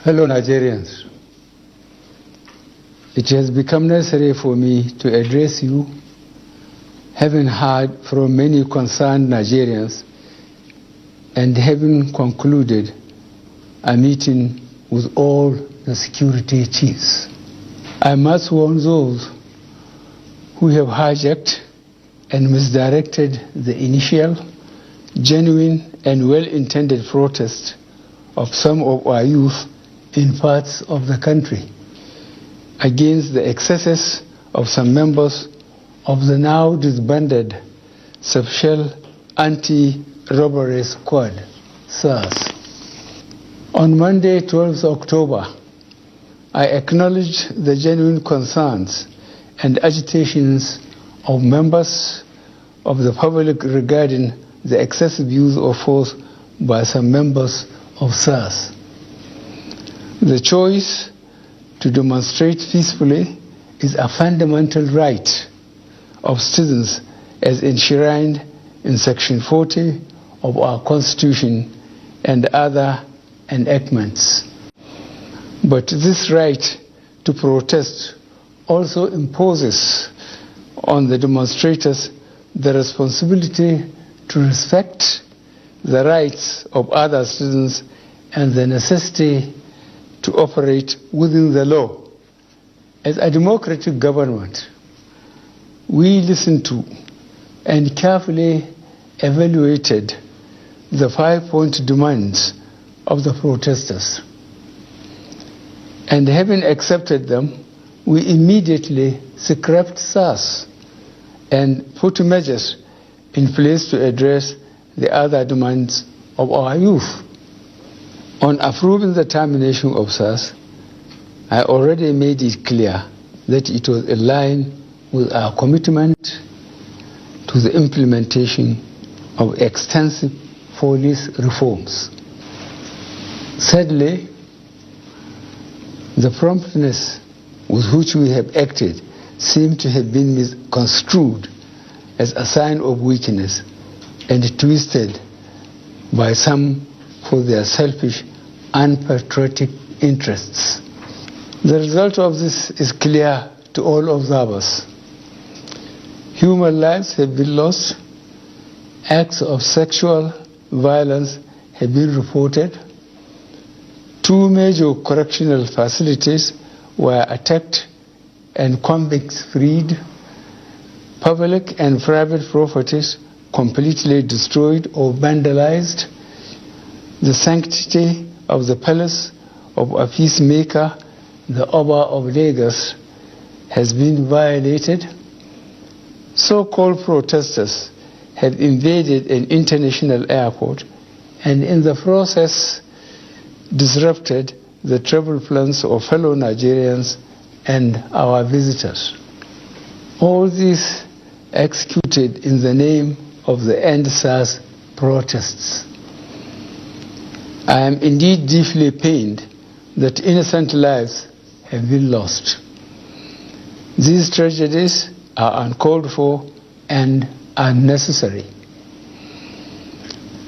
Fellow Nigerians, it has become necessary for me to address you, having heard from many concerned Nigerians and having concluded a meeting with all the security chiefs. I must warn those who have hijacked and misdirected the initial, genuine and well-intended protest of some of our youth in parts of the country against the excesses of some members of the now disbanded Special Anti-Robbery Squad, SARS. On Monday, 12th October, I acknowledged the genuine concerns and agitations of members of the public regarding the excessive use of force by some members of SARS. The choice to demonstrate peacefully is a fundamental right of citizens as enshrined in Section 40 of our Constitution and other enactments. But this right to protest also imposes on the demonstrators the responsibility to respect the rights of other citizens and the necessity to operate within the law. As a democratic government, we listened to and carefully evaluated the 5-point demands of the protesters. And having accepted them, we immediately scrapped SARS and put measures in place to address the other demands of our youth. On approving the termination of SARS, I already made it clear that it was in line with our commitment to the implementation of extensive police reforms. Sadly, the promptness with which we have acted seemed to have been misconstrued as a sign of weakness and twisted by some for their selfish, unpatriotic interests. The result of this is clear to all observers. Human lives have been lost, acts of sexual violence have been reported, 2 major correctional facilities were attacked and convicts freed, public and private properties completely destroyed or vandalized, the sanctity of the palace of a peacemaker, the Oba of Lagos, has been violated. So-called protesters have invaded an international airport and in the process disrupted the travel plans of fellow Nigerians and our visitors. All this executed in the name of the EndSARS protests. I am indeed deeply pained that innocent lives have been lost. These tragedies are uncalled for and unnecessary.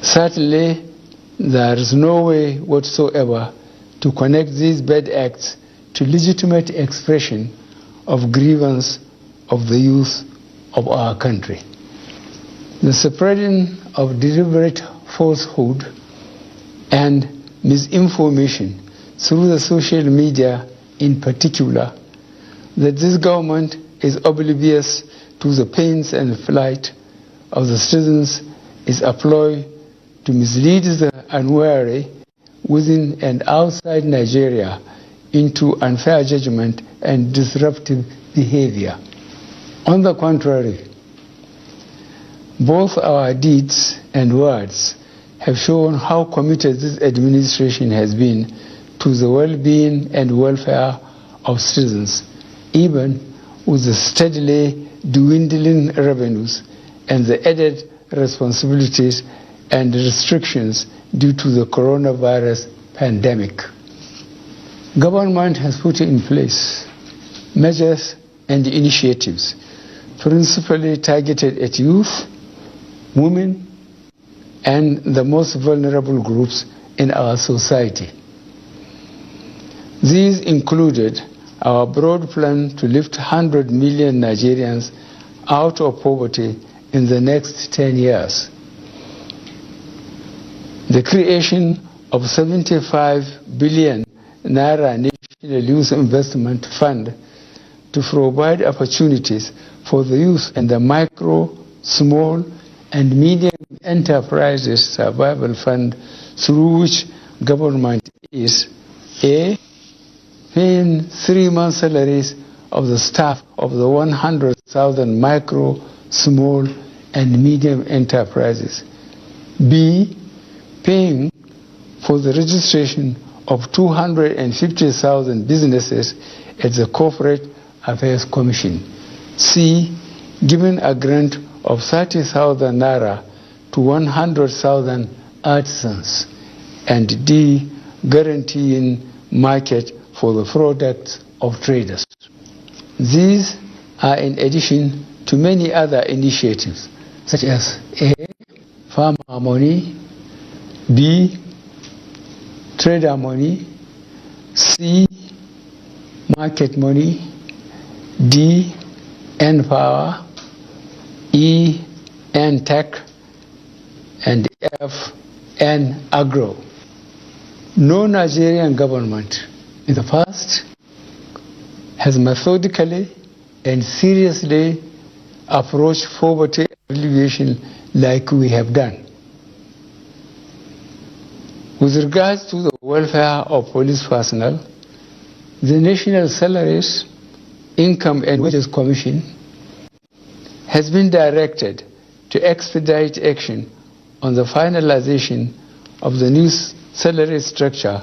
Certainly, there is no way whatsoever to connect these bad acts to legitimate expression of grievance of the youth of our country. The spreading of deliberate falsehood and misinformation through the social media in particular, that this government is oblivious to the pains and plight of the citizens is a ploy to mislead the unwary within and outside Nigeria into unfair judgment and disruptive behavior. On the contrary, both our deeds and words have shown how committed this administration has been to the well-being and welfare of citizens, even with the steadily dwindling revenues and the added responsibilities and restrictions due to the coronavirus pandemic. Government has put in place measures and initiatives principally targeted at youth, women, and the most vulnerable groups in our society. These included our broad plan to lift 100 million Nigerians out of poverty in the next 10 years, the creation of 75 billion Naira National Youth Investment Fund to provide opportunities for the youth and the micro, small, and medium enterprises survival fund, through which government is A, paying 3-month salaries of the staff of the 100,000 micro, small, and medium enterprises, B, paying for the registration of 250,000 businesses at the Corporate Affairs Commission, C, giving a grant of 30,000 Naira to 100,000 artisans, and D, guaranteeing market for the products of traders. These are in addition to many other initiatives, such as A, farmer money, B, trader money, C, market money, D, N-Power, E, N-Tech, and F, N-Agro. No Nigerian government in the past has methodically and seriously approached poverty alleviation like we have done. With regards to the welfare of police personnel, the National Salaries, Income and Wages Commission has been directed to expedite action on the finalization of the new salary structure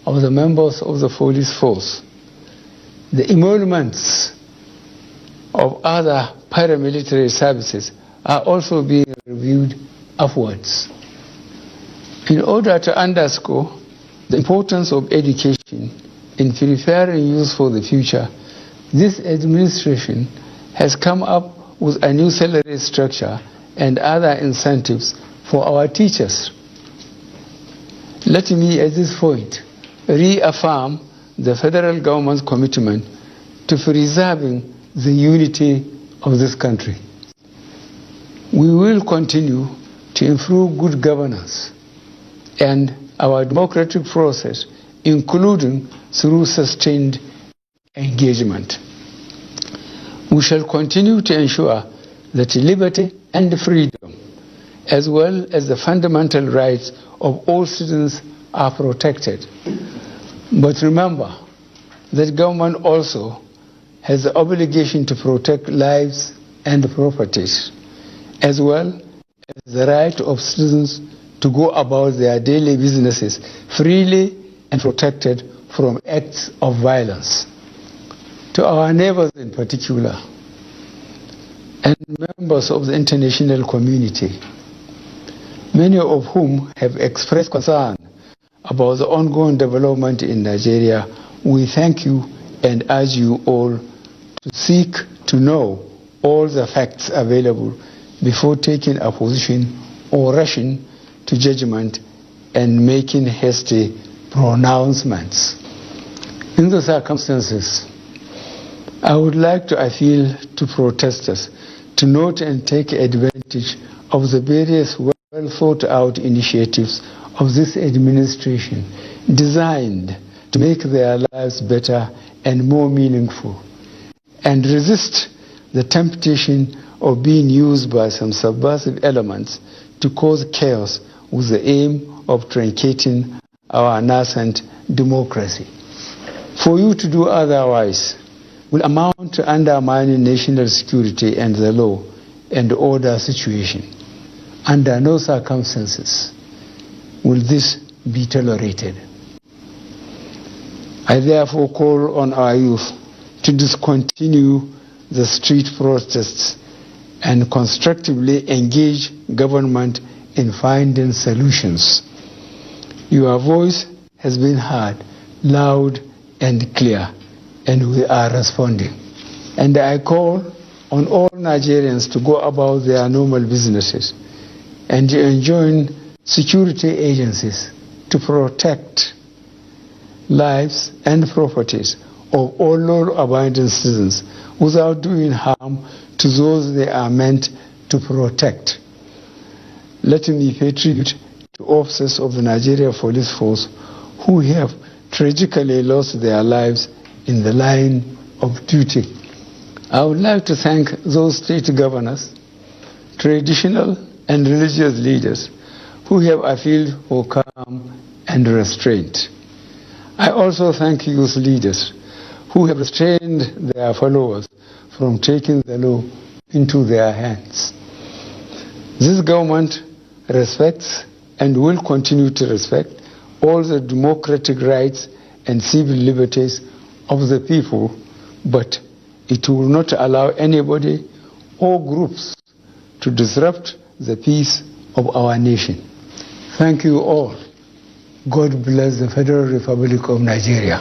of the members of the police force. The emoluments of other paramilitary services are also being reviewed upwards. In order to underscore the importance of education in preparing youth for the future, this administration has come up with a new salary structure and other incentives for our teachers. Let me at this point reaffirm the federal government's commitment to preserving the unity of this country. We will continue to improve good governance and our democratic process, including through sustained engagement. We shall continue to ensure that liberty and freedom, as well as the fundamental rights of all citizens, are protected. But remember that government also has the obligation to protect lives and properties, as well as the right of citizens to go about their daily businesses freely and protected from acts of violence. To our neighbors in particular, and members of the international community, many of whom have expressed concern about the ongoing development in Nigeria, we thank you and urge you all to seek to know all the facts available before taking a position or rushing to judgment and making hasty pronouncements. In the circumstances, I would like to appeal to protesters to note and take advantage of the various well thought out initiatives of this administration designed to make their lives better and more meaningful, and resist the temptation of being used by some subversive elements to cause chaos with the aim of truncating our nascent democracy. For you to do otherwise will amount to undermining national security and the law and order situation. Under no circumstances will this be tolerated. I therefore call on our youth to discontinue the street protests and constructively engage government in finding solutions. Your voice has been heard loud and clear, and we are responding. And I call on all Nigerians to go about their normal businesses and to enjoin security agencies to protect lives, and properties of all law-abiding citizens without doing harm to those they are meant to protect. Let me pay tribute to officers of the Nigeria Police Force who have tragically lost their lives in the line of duty. I would like to thank those state governors, traditional and religious leaders who have appealed for calm and restraint. I also thank youth leaders who have restrained their followers from taking the law into their hands. This government respects and will continue to respect all the democratic rights and civil liberties of the people, but it will not allow anybody or groups to disrupt the peace of our nation. Thank you all. God bless the Federal Republic of Nigeria.